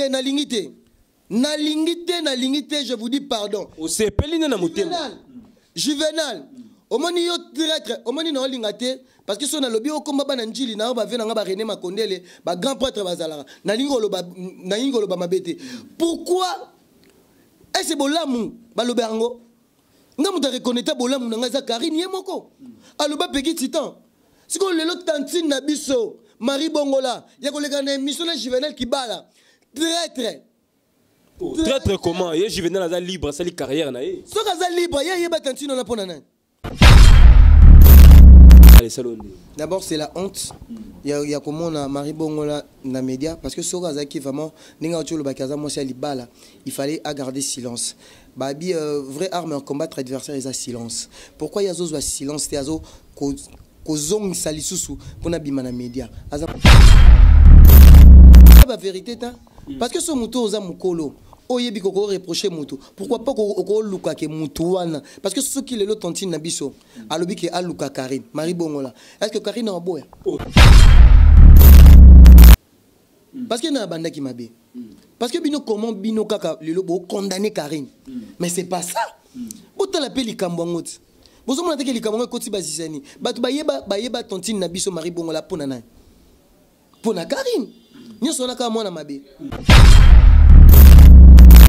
te nalingi te. Nalingi te, je vous dis pardon. Juvenal. Omoni yo traître, omoni na olinga te parce que son alobi okomba bana njili na ba vena ba René Makondele, ba grand prêtre bazala. Na lingo ba mabete. Pourquoi est-ce bolamu ba lobango? Nga muta reconnaître bolamu na ngaza Karine yemoko. Aloba peki titan. Siko lelo tantine na biso, Marie Bongola, ya kolega na émission na Juvenal Kibala. Traître. Traître comment? Ye Juvenal aza libre, ça li carrière na ye. So kaza libre, ya yeba tantine na pona na. D'abord, c'est la honte. Il y a comment on a Marie Bongola dans les médias parce que Sora Zaki vraiment, il fallait garder silence. Babi, vraie arme en combattre adversaire, il y a silence. Pourquoi il y a ce silence? Il y a ce salisusu pour n'abîmer les médias. La vérité, parce que ce mouton aux amukolo. Oyebi koko reprocher mutu. Pourquoi pas koko luka ke mutuana? Parce que ceux qui le tontine nabiso, alobi ke aluka Karine, Marie Bongola. Est-ce que Karine a boya? Parce que na banda ki mabe. Parce que bino comment bino kaka le lobo condamner Karine. Mais c'est pas ça. Autant la peli kambwangot. Bozo mona teke likambo koti bazisani. Batu bayeba tontine nabiso Marie Bongola pona na. Pona Karine. Nyoso na ka mwana mabe.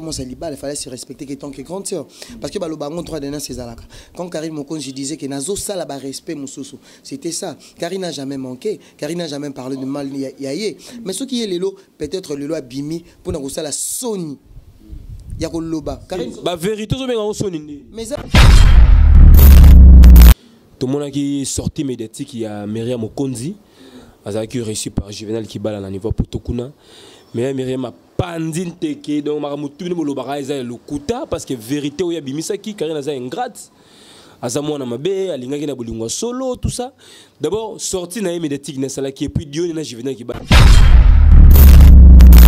Il fallait se respecter que tant que grande sœur. Parce que le baron droit de ses alaka. Quand Karine Mokonji disait que Nazo Sala ba respect Moussoussou, c'était ça. Karine n'a jamais manqué. Karine n'a jamais parlé de mal yaye. Mais ce qui est l'élo, peut-être le loi Bimi pour nous la Sony. Yako loba. Karine. Bah vérité zo benga Sony. Mais ça. Tout le monde qui sorti médiatique il y a Myriam Mokonzi, azaki reçu par Juvenal Kibala na niveau Potokuna. Mais Myriam a pandine teke donc maramutu ne bolo baraisa le kuta parce que vérité oya bimisaki Karine aza ingrate azamu na mabe alingaki na bolingwa solo tout ça d'abord sorti na médiatique na sala qui et puis Dieu na Juvenal Kibala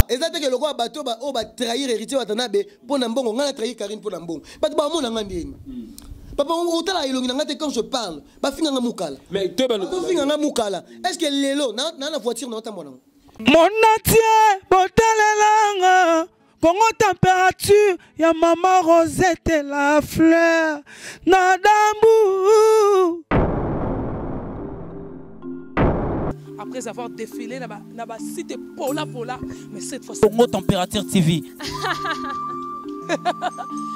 ezate ke lokwa bato ba o ba trahir héritier watanabe pona mbongo ngana trahir Karine pona mbongo bato ba mona ngandeni papa on tala ilongi na ngate quand je parle ba finga ngamukala mais toi ba finga ngamukala est-ce que lelo na la voiture na otambona mon atier botalelanga Congo température ya maman Rosette la fleur Nadambu. Après avoir défilé là-bas cité Pola mais cette fois Congo Température TV.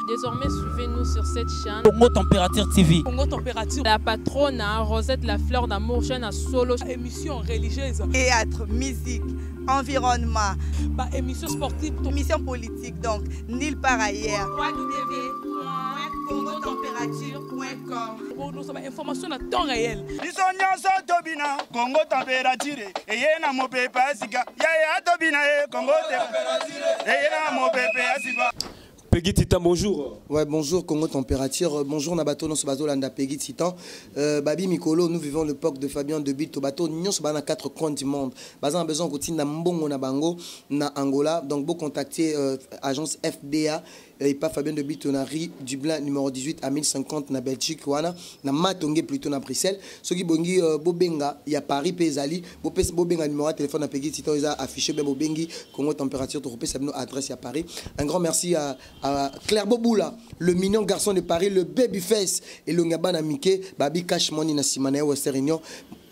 Désormais, suivez-nous sur cette chaîne. Congo Température TV. Congo Température. La patronne, Rosette la fleur d'amour, chaîne à solo. Émission religieuse. Théâtre, musique, environnement. Bah, émission sportive. Émission politique, donc, nulle part ailleurs. www.congotempérature.com. Pour nous avons information à temps réel. Congo Température. Et na mo pepe asika. Ya tobina Congo Température. Et na mo pepe asika. Peggy Titan, bonjour. Ouais, bonjour Congo Température. Bonjour Nabato, non bateau landa Peggy Titan. Babi Mikolo, nous vivons l'époque de Fabien de Bit au bateau. Nous sommes dans 4 coins du monde. Bazan a besoin de continuer na Mbongo na Bango na Angola. Donc, vous contacter agence FDA et pas Fabien de Bit na Rue Dublin numéro 18 à 1050 na Belgique wana na Matongé plutôt na Bruxelles. Ce qui bongi Bobenga, il y a Paris Pezali, Bobenga numéro de téléphone na Peggy Titan, ils a affiché ben Bobengi Congo Température to repé nos adresse à Paris. Un grand merci à Claire Boboula, le mignon garçon de Paris, le babyface et le Ngabana Mike, Babi Cash Money na Simane Western Union,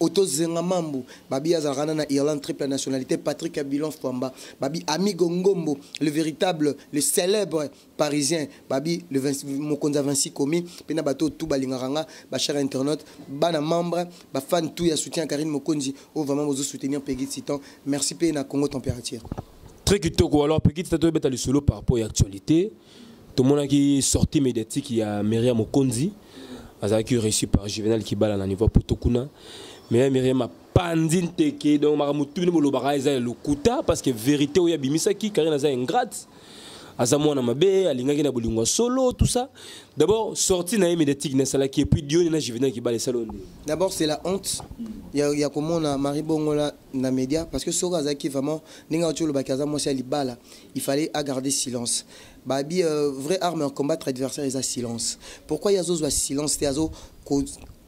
Otto Zengamambu, Babi Azarana na Irlande, triple nationalité, Patrick Abilon Famba, Babi Amigo Ngombo, le véritable, le célèbre parisien, Babi le Mokonza Vinci Komi, Pena Bato tout Balingaranga, Bachar internaute, Bana membre, ba fan tout ya soutien Karine Mokonzi, oh vraiment vous soutenir Peggy Titan. Merci Pena Congo Température. Très kitoko alors Peggy Titan beta le solo par rapport à l'actualité. Tout le monde qui est sorti médiatique, il y a Myriam Mokonzi, qui reçu par Juvenal Kibala na niveau Potokuna. Mais Myriam a pandine teke donc maramutu ne bolo baraisa le kuta parce que vérité oya bimisaki Karine aza ingrate. Azamu na mabe alingaki na bolingwa solo tout ça. D'abord sorti na médiatique na sala qui et puis Dieu na Juvenal Kibala salon. D'abord c'est la honte. Il y a comment on a Marie Bongola dans les médias parce que Sora Zaki vraiment ninga otolo bakaza moi c'est libala. Il fallait garder silence. Babi vraie arme en combattre adversaire, il y a silence. Pourquoi il y a ce silence? Il y a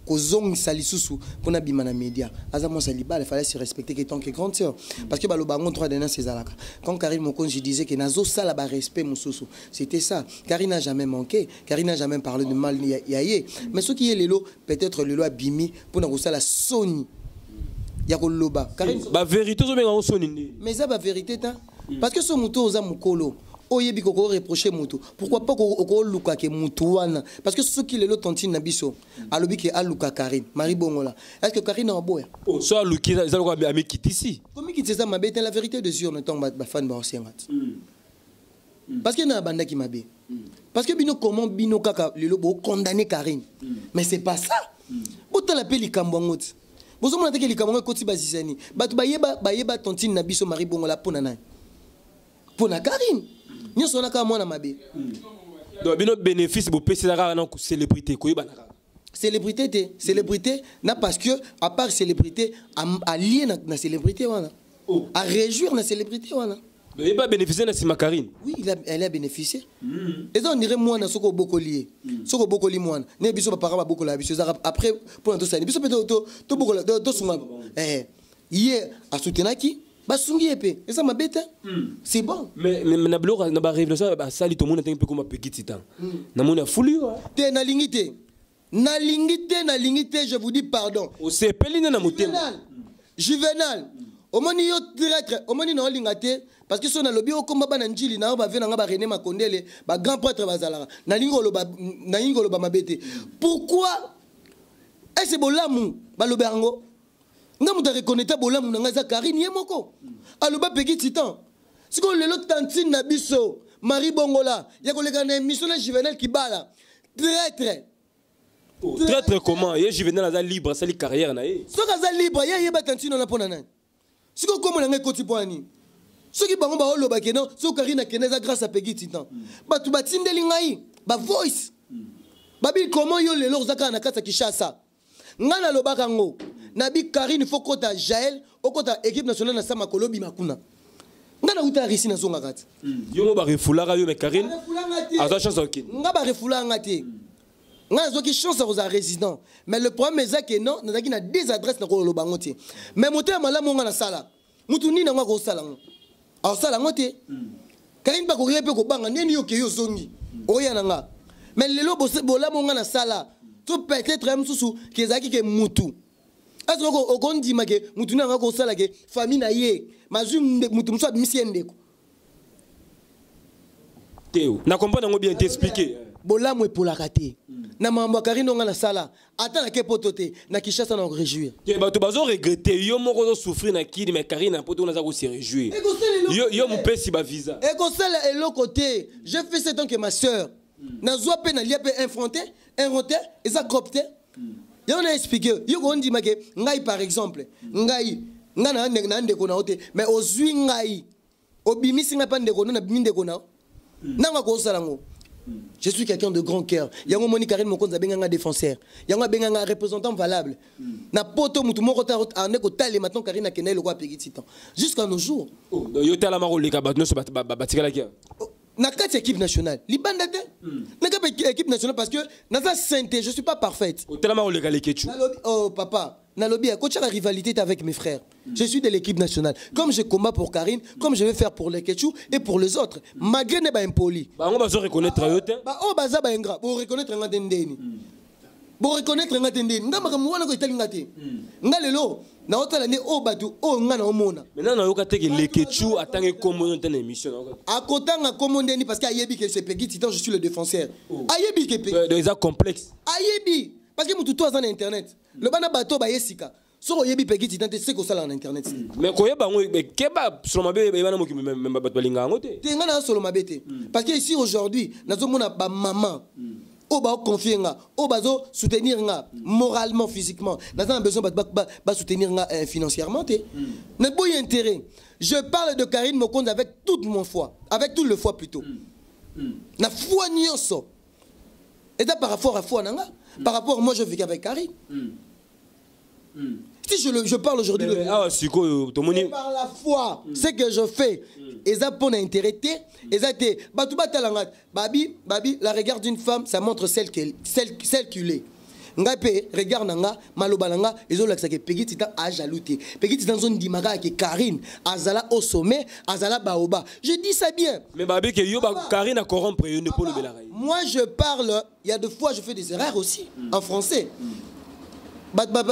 kozong sali susu pona bimana média azamo saliba il fallait se respecter que tant que grande sœur parce que ba lo bango 3 derniers ces alaka quand Karine Mokonzi disait que nazo sala ba respect mususu c'était ça. Karine n'a jamais manqué, Karine n'a jamais parlé de mal yaye mais ce qui est lelo peut-être lelo abimi pona ko sala soni ya ko loba Karine ba vérité zo benga soni mais ça ba vérité ta parce que ce muto oza mukolo oyebi ko reprocher mutu pourquoi pas ko luka ke mutu wana parce que ce qui le tontine na biso alobi ke aluka Karine Marie Bongola est-ce que Karine a boya oh so aluki za ko ami kitisi comme qui ça mabé la vérité de sûr ne tombe ba fan ba osengat parce que na banda ki mabé parce que bino comment bino kaka le lobo condamner Karine mais c'est pas ça bota la peli kambongot bozo mona te ke likambo ko ti bazisani batu bayeba tontine na biso Marie Bongola pona na pona Karine nous sommes là moi na mabe. Donc bino bénéfice bo pesi la na célébrité ko yeba na. Célébrité na parce que à part célébrité allié na célébrité wana. À réjouir na célébrité wana. Mais pas bénéficier na Sima Karine. Oui, elle a bénéficié. Et ça on dirait moi na soko bokolié. Soko bokoli moi. Ne biso ba para bokola biso après pour tout ça. Biso peut to bokola to sunga. Hier à soutenir qui basungi épée et ça m'a bête c'est bon mais na blora na ba révélation ba sali to mona tangi pe comme petit temps na mona foulu te na lingité je vous dis pardon o se pelina na motema juvenal au moni yo traître au moni na lingate parce que so na lobi o komba ba na njili na ba vena nga ba René Makondele ba grand prêtre bazala na lingolo ba mabete pourquoi est-ce bolamu ba lobango nga muta reconnaître bolamu na nga Karine yemoko aloba peki titan siko lelo tantine na biso Marie Bongola ya koleka na émission na Juvenal Kibala traître comment ye Juvenal aza libre sali carrière na ye soka aza libre ye ba tantine na pona na siko komo na nga koti poani soki bango ba oloba keno so Karine keneza grâce à peki titan batu batindeli ngai ba voice babi comment yo lelo zaka na kata Kishasa ngana lobaka ngo nabi Karine faut kota Jaël okota équipe nationale na sama kolobi makuna ngana uta risi na zonga kati yo mo ba refulaka yo mais Karine aza chance ok nga ba refulanga te nga zo ki chance za résident mais le problème est que non nazaki na des adresses na ko loba ngote mais moteur malamu nga na sala mutu nini nga ko sala ngo a sala ngote Karine ba ko repe ko banga neni yo ke yo zongi oya na nga mais lelo bola mo nga na sala tout peut-être même sous qui ezaki ke mutu est-ce que au gondi make mutu na ngako sala ke famille na ye mazu mutu muso abimisiende ko Théo na comprendre ngo bien t'expliquer bolamu epolaka te na mambo Karine nga na sala ata na ke potote na Kishasa na réjouir ke bato bazo regretter yo moko zo souffrir na kidi mais Karine na poto na za ko se réjouir yo mu pesi ba visa et ko sala eloko te je fais 7 ans que ma sœur na zo pe na lia pe infronté et ça cropté yo na expliquer yo ko ndima ke ngai par exemple ngai ngana na ndeko na ote mais ozwi ngai obimisi nga pa ndeko na bindeko na nanga ko salango je suis quelqu'un de grand cœur yango moni Karine Mokonzi benga défenseur yango benga représentant valable na poto mutu moko ta ane ko tali maintenant Karine a kenel ko apeki titan jusqu'à nos jours yo tala maro le kabatno so batikala kia na kati équipe nationale libanda te na kati équipe nationale parce que na sa sainteté je suis pas parfaite tala maro le kalekechu oh papa na lobby coach la rivalité avec mes frères je suis de l'équipe nationale comme je combats pour Karine comme je vais faire pour les Ketchou et pour les autres malgré ne ba impoli ba on va se reconnaître yo te ba o baza ba ingra pour reconnaître nga tendeni pour reconnaître nga tendeni nga maka mwana ko itali nga te nga lelo na otala ne o batu o nga na omona maintenant na yoka te que les Ketchou atange comme dans une émission à côté nga comme ndeni parce que ayebi que c'est Peggy Titan je suis le défenseur ayebi que Peggy des complexe ayebi parce que mutu to azana internet le bana bato ba yesika so yebi Peggy Titan te c'est ko sala na internet mais ko yeba ngo keba solo mabe bana mo ki même bato balinga ngote te ngana solo mabe te parce que ici aujourd'hui nazo mona ba maman o ba confier nga o bazo soutenir nga moralement physiquement nazo besoin ba soutenir nga financièrement te na boy intérêt je parle de Karine Mokonzi avec toute mon foi avec tout le foi plutôt na foi nyonso et ça par rapport à foi nanga par rapport moi je vis avec Karine si je parle aujourd'hui par la foi ce que je fais et ça pour intérêt et ça te babi la regard d'une femme ça montre celle qu'il est ngai pe regarde nanga maloba nanga ezolakisa ke Peggy Titan a jalouté Peggy Titan zone dimaka ke Karine azala au sommet azala baoba je dis ça bien mais babi que yo Karine a corrompre yo ne pas le belaray moi je parle il y a des fois je fais des erreurs aussi en français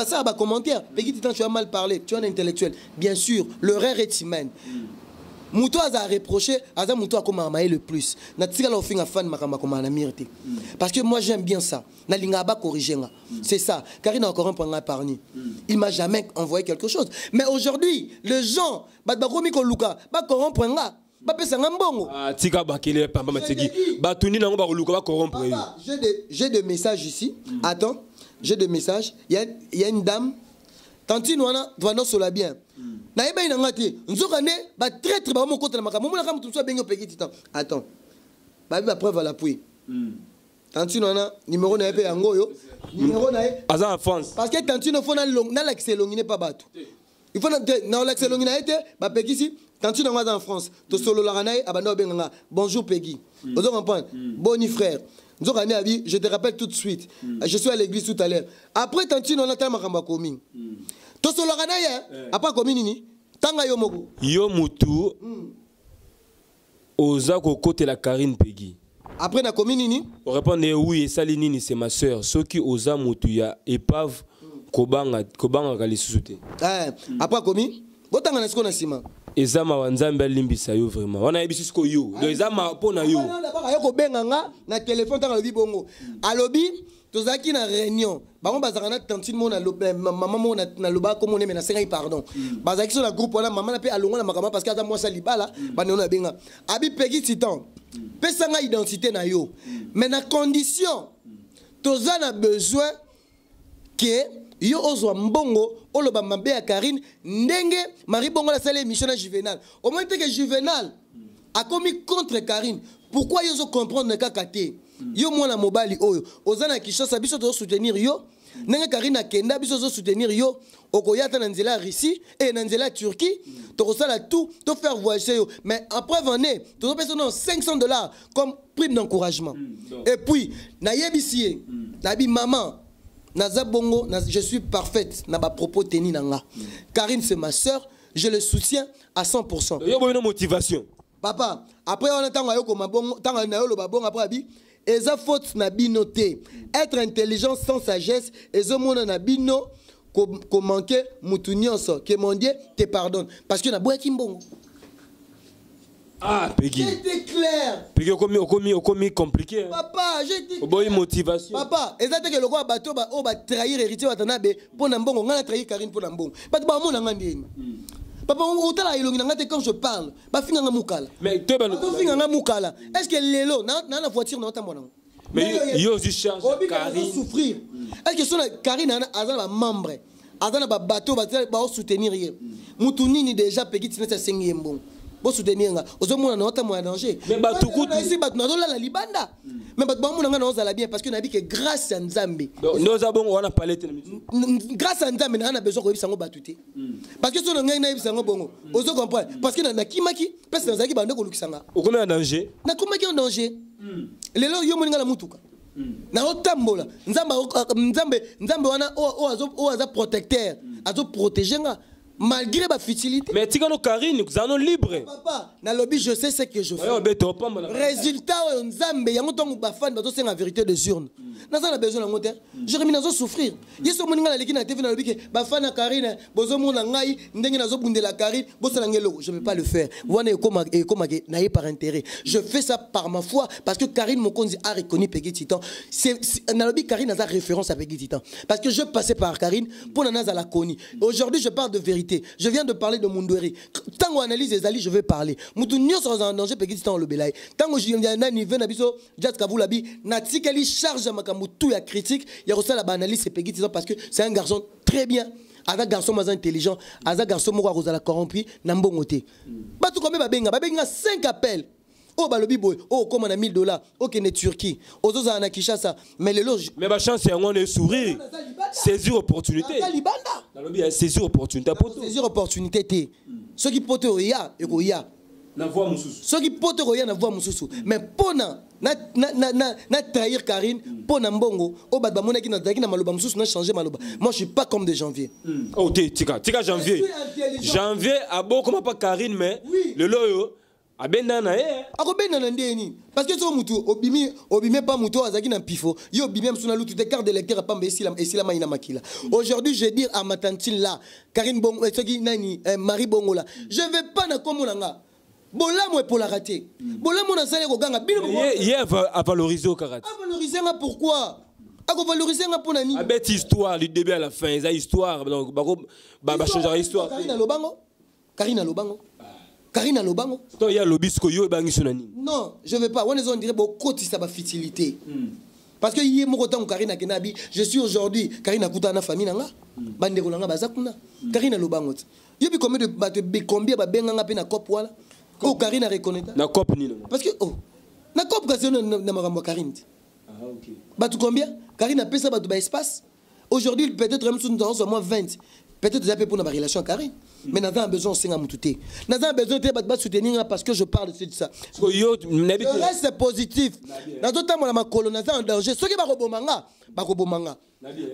ça va commentaire Peggy Titan tu as mal parlé tu es un intellectuel bien sûr l'erreur est humaine Mouto a reproché, Aza Mouto a comme amaé le plus. Na tika la ofinga fan makamba comme na mirte. Parce que moi j'aime bien ça. Na linga ba corriger nga. C'est ça. Karine a encore un point parni. Il m'a jamais envoyé quelque chose. Mais aujourd'hui, les gens ba komi ko luka, ba corrompre nga. Ba pesa nga mbongo. Ah tika bakele pamba mategi. Ba tuni nango ba luka ba corrompre. J'ai des messages ici. Attends, j'ai des messages. Il y a une dame Tantine wana doit non sola bien. Na eba ina ngati nzokane ba traître ba mo kota na makambo mo na kam tumso bengo Peggy Titan. Attends. Ba bi ba preuve à l'appui. Tantine wana numéro na ebe yango yo. Numéro na e Aza en France. Parce que Tantine faut na l'accès longine pas bato. Il faut na l'accès longine été ba Peggy si Tantine wana en France. To solo la ranae abando benga. Bonjour Peggy. Vous comprenez? Boni frère. Nzokane abi, je te rappelle tout de suite. Je suis à l'église tout à l'heure. Après Tantine on a tellement makamba komi. To solo ranae après komi nini? Tanga yo moko. Yo mutu oza ko côté la Karine Peggy. Après na komi nini? On répond oui et sali nini c'est ma sœur. Soki oza mutu ya épave kobanga kali susute. Après komi? Botanga na siko na sima. Ezama wanzambe limbisa yo vraiment. Wana ebisi siko yo. Donc ezama pona yo. Yo ko benga na téléphone tanga lobi bongo. Alobi tozaki na réunion. Bango bazaka na tantine mo na maman mo na loba comme on est na senga pardon. Bazaki sur la groupe wana maman na pe alonga na makama parce que aza moi ça libala ba na benga. Abi Peggy Titan. Pesa nga identité na yo. Mais na condition toza na besoin que yo ozwa mbongo oloba mabe ya Karine ndenge Marie Bongo la salle émission na Juvenal au moins que Juvenal a commis contre Karine pourquoi yo zo comprendre na kakate yo mwana mobali oyo ozana Kishasa biso to soutenir yo ndenge Karine akenda biso zo soutenir yo okoyata na nzela Russie et na nzela Turquie to kosala tout to faire voyager yo mais après venez to pesa non $500 comme prime d'encouragement et puis na yebisie na bi maman Naza bongo, je suis parfaite. Naba propos teni nanga. Karine c'est ma sœur, je le soutiens à 100%. Il y a une motivation. Papa, après on attend ayoko mabongo, tant na yo lo babongo après abi, eza faute na binoté. Être intelligent sans sagesse, ezo mona na bino ko manquer mutu nyonso, que mon Dieu te pardonne parce que na boya kimbongo. Ah, Peggy. C'était clair. Peggy, au commis compliqué. Hein. Papa, j'ai dit. Au motivation. Papa, exactement que le roi bateau va trahir héritier Watanabe pour Nambongo. On a trahi Karine pour Nambongo. Pas de bon ngandi. Papa, on t'a la ilongi ngate quand je parle. Ba finga ngamukala. Mais tu es finga ngamukala. Est-ce que l'élo na la voiture na tamona? Mais yo aussi charge Karine souffrir. Est-ce que son Karine a membre? Azana ba bateau ba soutenir hier. Mutunini déjà Peggy Titan sa sengi mbongo. Pour soutenir nga ozomona na otamwa danger mais batukutu ici bat na la libanda mais bat bamu nga na ozala bien parce que na bi que grâce à Nzambe nous avons on a parlé grâce à Nzambe na besoin ko bisango batuté parce que son nga na bisango bongo ozo comprendre parce que na kimaki parce que nazaki bande ko lukisanga okome en danger na komaki en danger lelo yo moninga la mutuka na otambola Nzambe wana o aza protecteur azo protéger nga malgré ma futilité. Mais tu as Karine, nous sommes libres. Papa, dans le lobby, je sais ce que je fais. Résultat, Nzambe, il y a un fan qui la vérité des urnes. Nous avons besoin de monter. Je remis dans souffrir. Il y a ce moment qui a été dans le lobby que Bafana Karine, Bozomo Nangai, Ndengi Nazo Bunde la Karine, Bosalangelo. Je ne peux pas le faire. Par intérêt. Je fais ça par ma foi parce que Karine Mokonzi a reconnu Peggy Titan. Dans le lobby, Karine a référence à Peggy Titan. Parce que je passais par Karine pour Nanaza la Koni. Aujourd'hui, je parle de vérité. Je viens de parler de Mundweri. Tant qu'on analyse les alliés, je vais parler. Moutou nyo sont en danger Peggy Titan le belay. Tant que je viens d'un niveau nabiso Jazz Kavulabi natikali charge makamutu ya critique, il y a aussi la analyse c'est Peggy Titan parce que c'est un garçon très bien. Avec un garçon moins intelligent, avec un garçon moins rosala corrompu, n'ambongote. Batu comme babenga 5 appels. Oh balobi boy, oh comme on a $1000, ok ne Turquie, aux autres en Kishasa, mais les loges. Mais ma chance c'est on est sourire, saisir opportunité. Saisir opportunité. Saisir opportunité. Ceux qui portent au ya et au ya. na voix mususu soki poto koya na voix mususu mais pona na trahir Karine pona mbongo o bat bamona ki na daki na maloba mususu na changer maloba. Moi je suis pas comme de janvier. Oh tika janvier abo comment pas Karine mais le loyo abenda na akobenda na ndeni parce que so mutu obimi pas mutu azaki na pifo yo obimi msuna lutu te carte de lecteur pamba esila maina makila. Aujourd'hui je dis à ma tante là Karine Bongo soki nani Marie Bongo là je vais pas na komona nga bolamo pour la rater bolamo na sale ko ganga bino a valoriser au karaté a valoriser nga pourquoi a ko valoriser nga pour nani a bête histoire du début à la fin ça histoire donc ba changer histoire Karine Lobango toi il y a lobisco yo bangi sonani non je veux pas on les on dirait beaucoup de sa futilité parce que yé moko tant Karine Kenabi je suis aujourd'hui Karine akuta na famille nanga bande ko nanga bazakuna Karine Lobango yo bi combien de combien ba benga pe na cop wala oh Karine a reconnaître na cop ni parce que oh na cop kasi na makambo Karine OK batu combien Karine a pesa batu ba espace aujourd'hui peut-être même sous nous moins 20 peut-être déjà pour une relation Karine mais nous avons besoin de nous nous avons besoin de soutenir parce que je parle de ça le reste c'est positif dans d'autres temps ma colonisation en danger ceux qui bakobomanga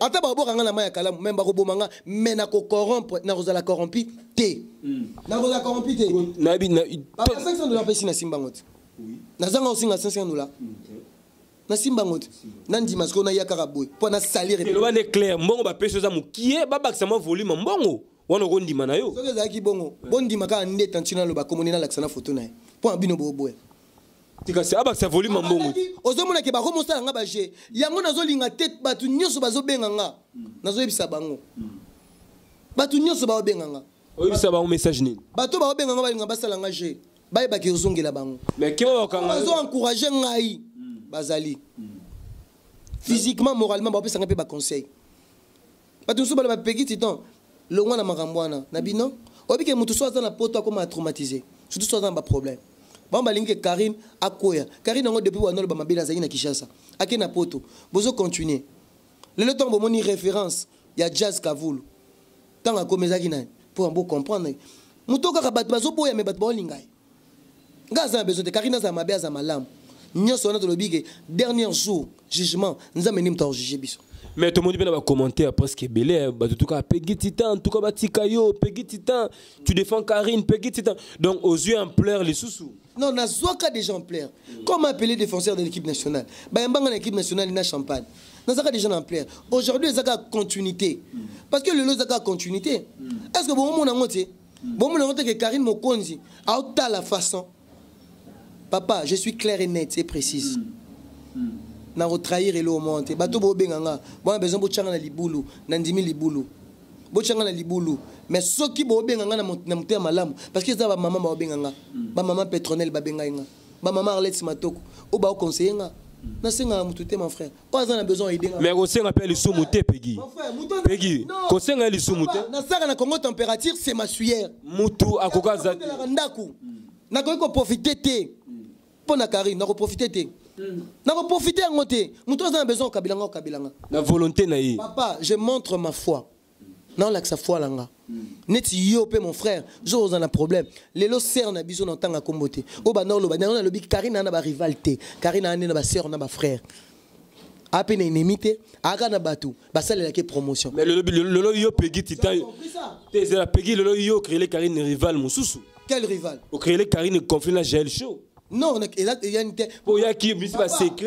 ata babokanga na maya kalamu même bakobomanga mais na ko corrompre na kozala corrompi té na kozala corrompi té nabi na papa $500 pesi na simba ngoti na zanga aussi na $500 na simba ngoti nandi masko na yakara boy pour na salir et le ban est clair mbongo ba pesi za mukie baba sama volume mbongo wana kondima na yo soki zaki bongo bondima ka ndeta ntina lo ba komonina la sana photo na pour bino boboya tika se aba sa volume mbongo ozomona ke ba komosa nga ba je yango nazolinga tête batu nyoso bazobenga nga nazoyebisa bango batu nyoso baobenga nga oyebisa ba message nini batu baobenga nga balinga basala nga je bayeba ke ozongela bango mais kima bakanga bazo encourager ngai bazali physiquement moralement bapesa nga pe ba conseil batu nso bala ba petit temps le ngwana makambwana na bino obike mutu so azana poto akoma traumatisé surtout so azana ba problème ba balingi Karine akoya Karine ngo depuis wanolo ba mabela zaki na Kinshasa akena poto bozo continuer le temps bomoni référence ya Jazz Kavulu tanga komezaki na pour en comprendre muto ka bat bazo boya me bat bolingai ngaza besoin de Karine za mabea za malamu nyoso na to lobike dernier jour jugement nzameni mta juger biso. Mais tout le monde va commenter après ce qui est belé. En tout cas, Peggy Titan, en tout cas, Batikayo, Peggy Titan, tu défends Karine, Peggy Titan. Donc, aux yeux en pleurs les sous-sous. Non, n'a pas des gens en pleurs. Comment appeler défenseur de l'équipe nationale? Bah, l'équipe nationale, il y a champagne. N'a pas des gens en pleurs. Aujourd'hui, il y a continuité. Parce que le lot, il y a continuité. Est-ce que bon, on a monté? Bon, on a monté que Karine Mokonzi a autant la façon. Papa, je suis clair et net et précise. Na retrahir et le monter bato bo benganga bon besoin bo changa na libulu na ndimi libulu bo changa na libulu mais soki bo benganga na muté malamu parce que ça ba maman ba benganga ba maman pétronelle ba benganga ba maman Arlette Matoko o ba conseiller nga na senga mututé mon frère pas on a besoin aider mais on senga appelle sumuté Peggy Peggy ko senga li sumuté na saka na Congo température c'est ma sueur mutu akoka za ndaku na ko profiter té pour na Karine na ko profiter té na ko profiter en côté mutu a besoin kabilanga la volonté na yi papa je montre ma foi non là que sa foi langa neti yo pe mon frère je vous en a problème les lo sœur na biso na tanga komboté o ba nolo ba na lobi Karine na ba rivalité Karine na ba sœur na ba frère a pe na inimité aga na batu ba salela ke promotion mais le yo Peggy Titan c'est la Peggy le yo créer Karine rival mususu quel rival au créer Karine conflit la GL show. Non, il y a une tête.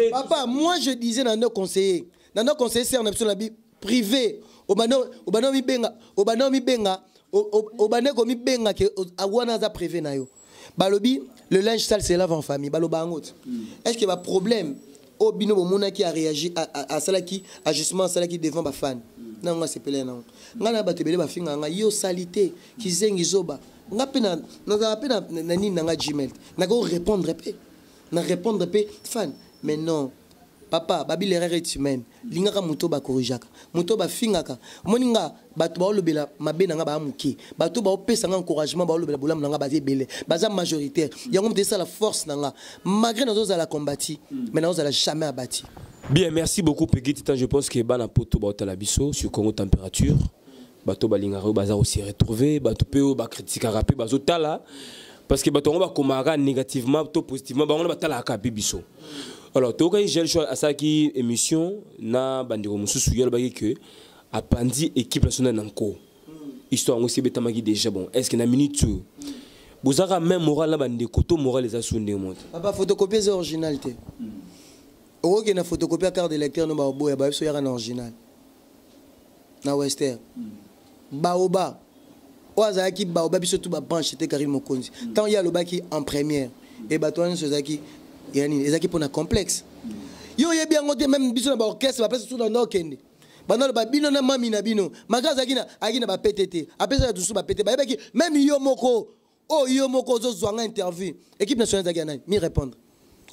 Papa, moi je disais dans nos conseillers, c'est un option privé. Au bano mi benga ke awana za privé na yo. Balobi, le linge sale se lave en famille. Baloba angot. Est-ce qu'il y a un problème au bino mona qui a réagi à cela qui ajustement cela qui devant ba fan. Non, moi c'est pelé non. Ngana ba tebele ba finga nga yo salité ki zengi zoba. Nga pena na pena nani na Gmail na go répondre pe fan mais non papa babi l'erreur est humaine lingaka muto ba corrigeaka muto ba fingaka moninga bato ba olobela mabe na nga ba amuki bato ba opesa nga encouragement ba olobela bolam na nga ba zebele baza majoritaire yango mte ça la force na nga malgré nos ala combattu mais nous ala jamais abattu. Bien, merci beaucoup Peggy Titan. Je pense que bana poto ba otala biso sur Congo température bato balingaro baza aussi retrouver bato pe ba critiquer rapé bazo tala parce que bato ba komara négativement to positivement ba on ba tala ka bibiso. Alors to ka j'ai choix à ça qui émission na bandiko mususu yelo ba que apandi équipe nationale nanko. Histoire aussi betamaki déjà bon. Est-ce que na minute tu vous avez même moral là bandiko to moral les asundé monte. Papa photocopier c'est originalité. Ok na photocopier carte de lecteur no ba boya ba so yara na original. Na Western. Baoba. Oazaki Baoba biso tout ba branche te Karim Mokonzi. Tant il y a le baki en première et Batouane Sozaki yani ezaki pour na complexe. Yo ye bien ngote même biso na ba orchestre ba place tout dans okende. Bana ba bino na mami na bino. Magaza akina ba PTT. Apesa tout ba PTT. Ba baki même yo moko. Oh yo moko zo zwanga interview. Équipe nationale zaki nani? Mi répondre.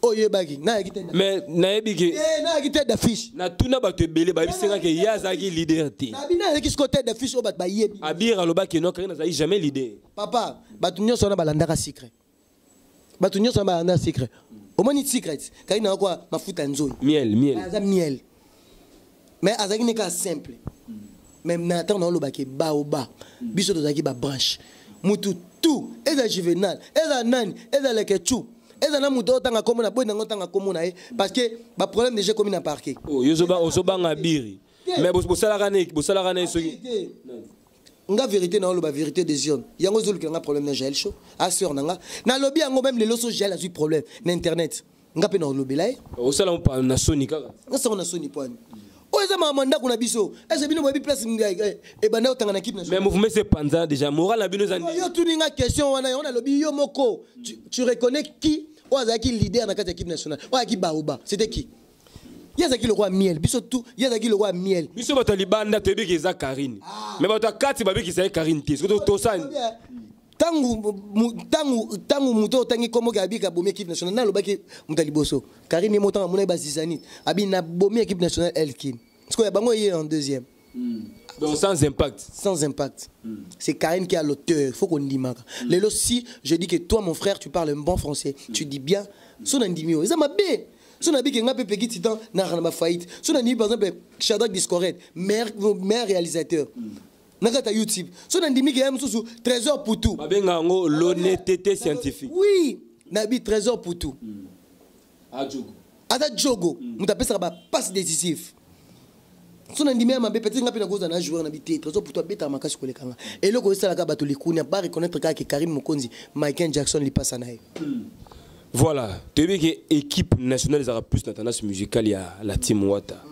Oh yo baki na akite. Mais na ebiki. Na akite d'affiche. Na tuna ba te belé ba bisenga ke yazaki leader te. Na bina ki côté d'affiche o bat ba yebi. Abira lo baki no karina za jamais leader. Papa, batunyo sona balandaka secret. Batunyo sona balandaka secret. Au moins ni secret. Karina quoi mafuta nzoi. Miel. Aza miel. Mais azaki n'est qu'à simple. Même Nathan dans le baquet baoba. Biso dozaki ba branche. Mutu tout. Eza juvenal. Eza nani. Eza lekechu. Eza na muto tanga komona boy nango tanga komona parce que ba problème déjà comme na parquet. Oh yozoba ngabiri. Mais bosala rane soki. Nga vérité na lo ba vérité des yeux. Yango zulu ki nga problème na Jaël Show. A sœur nanga. Na lobby yango même les loso Jaël a eu problème na internet. Nga pe na lobby là. Osala pa na Sony kaka. Nga sa na Sony point. Oza mamanda kuna biso. Est-ce bino bobi place e banda otanga na équipe nationale. Mais mouvement c'est panza déjà moral na bino zandi. Yo tuninga question wana on a lobby yo moko. Tu reconnais qui oza ki leader na équipe nationale. Oza ki Baoba. C'était qui? Yazaki le roi miel. Biso tout yazaki le roi miel. Biso bato libanda to bi ki za Karine. Mais bato kati babi ki za Karine ti. To sani. Tangu muto tangi komo ga bika bomi équipe nationale na lobaki mutaliboso. Karine moto mona basizani. Abi na bomi équipe nationale Elkin. Parce que bango est en deuxième. Donc sans impact. Sans impact. C'est Karine qui a l'auteur. Il faut qu'on dise. Lélo, si je dis que toi, mon frère, tu parles un bon français, tu dis bien, son andimio. Ça m'a bé. Son ami qui a fait petit temps, n'a pas faillite. Son ami, par exemple, Shadrach Discorette, meilleur réalisateur. N'a YouTube. Son andimi qui a sous trésor pour tout. Babengango l'honnêteté scientifique. Oui, Nabi trésor pour tout. Adjogo. Ada Jogo, nous t'appelle ça passe décisif. Son andimé m'a peut-être nga pena cause na joueur na bité trésor pour toi beta makasi ko lekanga. Et le ko sala ka bato likuni ba reconnaître ka Karim Mokonzi, Michael Jackson li passe nae. Voilà, tu veux que l'équipe nationale aura plus de tendance musicale, il y a la team Wata.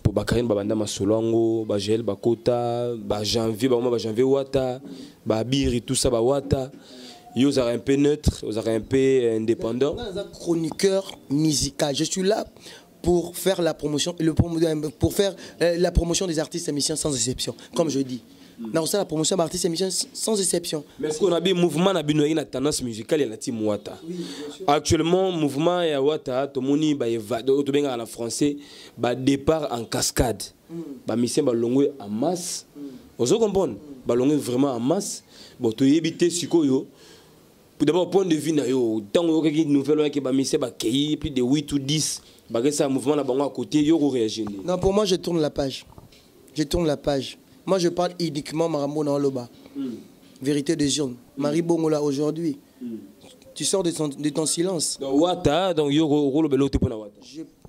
Pour Bakarin Babanda Masolongo, Bagel Bakota, Janvier Wata, Babiri, tout ça, Wata. Ils sont un peu neutres, ils sont un peu indépendants. Je suis un chroniqueur musical. Je suis là pour faire la promotion, la promotion des artistes et musiciens sans exception, comme je dis. Non, c'est la promotion des artistes et musiciens sans exception. Mais est-ce qu'on a un mouvement qui a une tendance musicale et la team Wata? Oui, actuellement, le mouvement et Wata, tout le monde est en français, départ en cascade. Mission balongwe en masse. Vous comprenez? Balongwe vraiment en masse. Bon, tu éviter sikoyo. D'abord, point de vue, tant que vous nouvelle qui mission plus de 8 ou 10. C'est un mouvement à côté, vous réagissez. Non, pour moi, je tourne la page. Je tourne la page. Moi, je parle uniquement Marambo dans l'Oba. Vérité des jeunes. Marie Bongola aujourd'hui. Tu sors de ton silence. Donc, Wata, donc,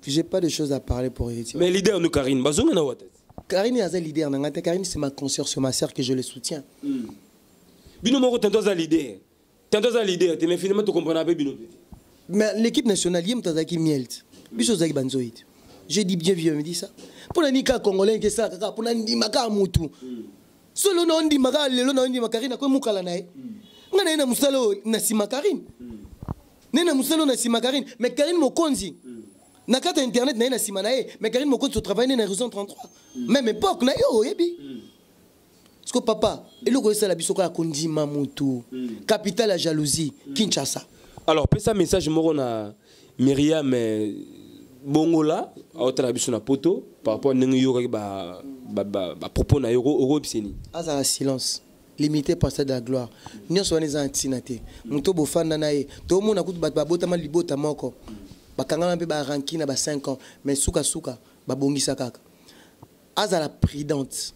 j'ai pas de choses à parler pour héritier. Mais leader, nous, Karine, Karine est un leader. Karine, c'est ma consoeur, c'est ma sœur que je le soutiens. Bino Moro, t'es un leader. T'es un leader, mais finalement, tu comprends un peu Bino. Mais l'équipe nationale, il y a un Mielt. Bichozaki Banzoïd. Je dis bien, vieux, me dit ça. Pour la Nika Congolais, que ça, pour la Ndimaka Moutou. Solo non Ndimaka, le non Ndimakarine, comme Moukalanae. On a un Moussalo, Nassimakarine. Nena Moussalo, Nassimakarine. Mais Karine Mokonzi. Nakata Internet, Nena Simanae. Mais Karine Mokonzi travaille dans la raison 33. Même époque, na yo, yebi. Parce que papa, et le gosse à la bisoka à Kondi Mamoutou. Capitale à jalousie, Kinshasa. Alors, pour ça, message, Morona, Myriam, Bongola, à la biso na poto, par rapport à Nengiyoga, propos na Euro Pseni. Aza silence. Limité par ça de la gloire. Nous sommes les antinate. Muto bofana nae. Tout le monde a coupé babota mal libota moko. Bakangana be ba ranki na ba 5 ans. Mais souka ba bongisa kaka. Aza la prudente.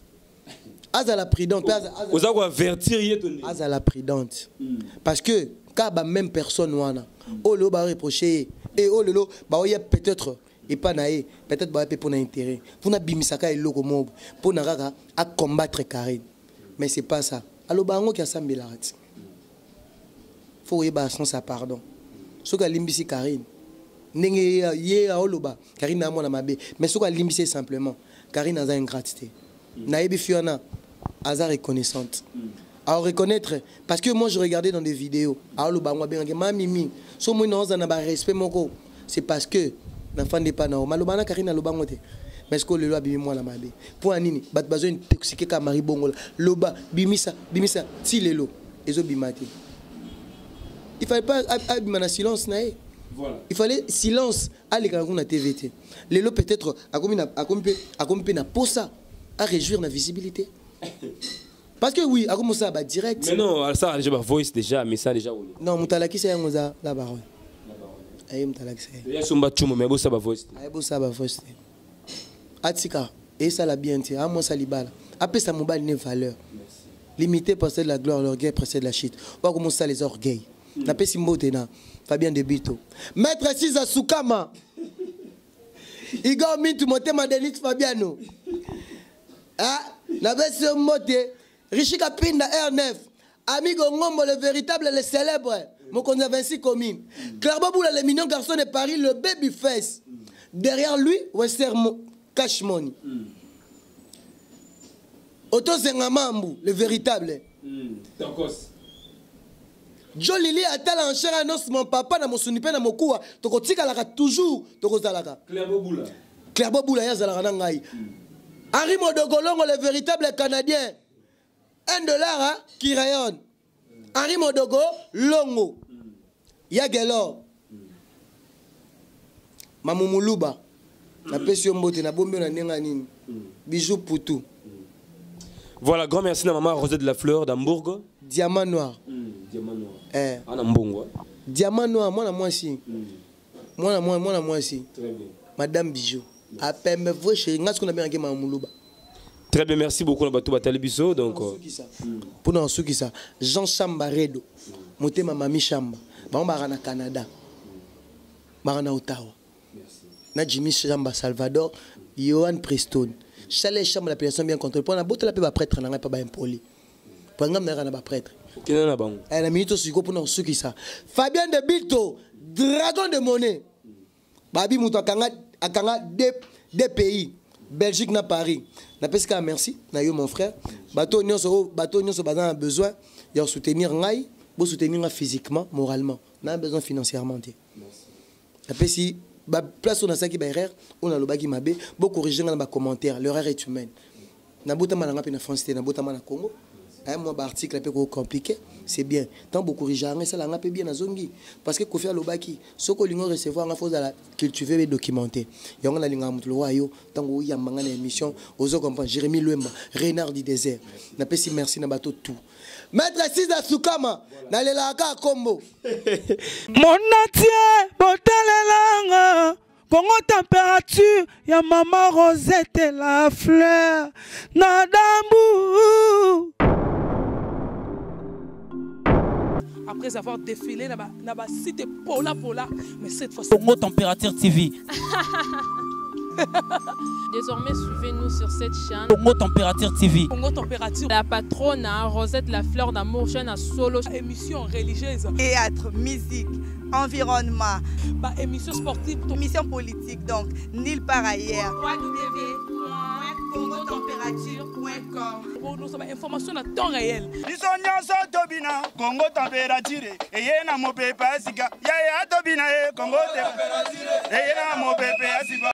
Aza la prudente. Vous avez avertir. Aza la prudente. Parce que car même personne wana oh le ba reprocher et oh le ba y a peut-être et pas naé peut-être ba pour un intérêt pour na bimisaka eloko mob pour na raka à combattre Karine mais c'est pas ça allo bango qui a sambela rat faut y ba sans sa pardon ce que limbisi Karine ndenge ye a oloba Karine na mona mabe mais ce que limbisi simplement Karine a une gratitude naebi fiona aza reconnaissante à reconnaître parce que moi je regardais dans des vidéos à oloba ngwa benga mamimi so mo na na ba respect moko c'est parce que na fan de pas na maloba na Karine aloba ngote mais ce que le loi bimi moi la mabe pour anini bat besoin intoxiquer ka mari bongola loba bimisa ti lelo ezo bimati il fallait pas abimana silence nae voilà il fallait silence aller quand on a TVT lelo peut-être a compi na posa à réduire la visibilité parce que oui a commencé à direct mais non ça déjà voice déjà mais ça déjà non mutalaki c'est ngoza la baronne ay mutalaki c'est ya somba chumo mais bossa ba voice ay bossa ba voice atika et ça la bien ti a moi ça libala après ça mobile une valeur limité possède la gloire l'orgueil précède la chute on commence ça les orgueils na pesi mbote na Fabien de Bito maître Siza Soukama Igor Mintu motema Denis Fabiano ah na pesi mbote Richi Kapinda R9 Amigo Ngombo le véritable le célèbre Mokonza 26 communes Clairement le mignon garçon de Paris le baby face derrière lui Western Cash Money Otto Zengamambu le véritable Tankos Jolili atala en chair annonce mon papa na mosunipe na mokuwa tokotika la toujours tokozalaka Clairbo Boula ya zalaka na ngai Henri Modogolongo le véritable canadien $1 qui rayonne Henri Modogo Longo Yagelor Mamumuluba na pesio mbote na bombe na nenga nini Bijou Poutou. Voilà, grand merci à maman Rosette de la Fleur d'Hambourg. Diamant noir. Diamant noir. En Ambongo. Diamant noir, moi aussi. Moi aussi. Très bien. Madame Bijou. Après me voix chez ngas qu'on a bien gagné Mamoulouba. Très bien, merci beaucoup na batou batalibiso donc pour nous ceux qui ça Jean Chambaredo. Motema mami Chamba. Ba na Canada. Ba na Ottawa. Merci. Na Jimmy Chamba Salvador, Johan Preston. Chalet Chamba la population bien contrôlée. Pour na botte la pe ba prêtre na pas ba impoli. Pour ngam na ba prêtre. Kena na bango. La minute aussi pour nous ceux qui ça. Fabien de Bito, dragon de monnaie. Babi muto akanga des pays. Belgique na Paris. Na pesca merci. Na yo mon frère. Bateau nyonso bazan besoin de soutenir ngai, pour soutenir physiquement, moralement. Na besoin financièrement. Na pesi ba place on a ça qui ba erreur, on a le bagi mabe, beaucoup corriger dans ba commentaire, l'erreur est humaine. Na botama na ngapi na France, na botama na Congo. Moi article un peu compliqué, c'est bien. Tant beaucoup corriger ça la ngapi bien na zongi parce que Kofi Alobaki, ce que l'ingo recevoir en faut la cultiver et documenter. Yonga la linga mutlo wayo, tango ya manga na émission, ozo comprendre Jérémy Luemba, Renard du désert. Na pesi merci na bateau tout. Maître Siza Soukama, na lelaka kombo. Mon natie, botalelanga. Congo température, ya maman Rosette et la Fleur, Nadambu. Après avoir défilé, na cité Pola, mais cette fois Congo Température TV. Désormais, suivez-nous sur cette chaîne. Congo Température TV. Congo Température. La patronne, Rosette la Fleur d'amour, chaîne à solo. Émission religieuse. Théâtre, musique, environnement. Émission sportive. Émission politique, donc nulle part ailleurs. www.congotempérature.com. Pour nous avoir information à temps réel. Bisonyanso tobina Congo Température. Eyena mopepe asika. Yaya tobina Congo Température. Eyena mopepe asika.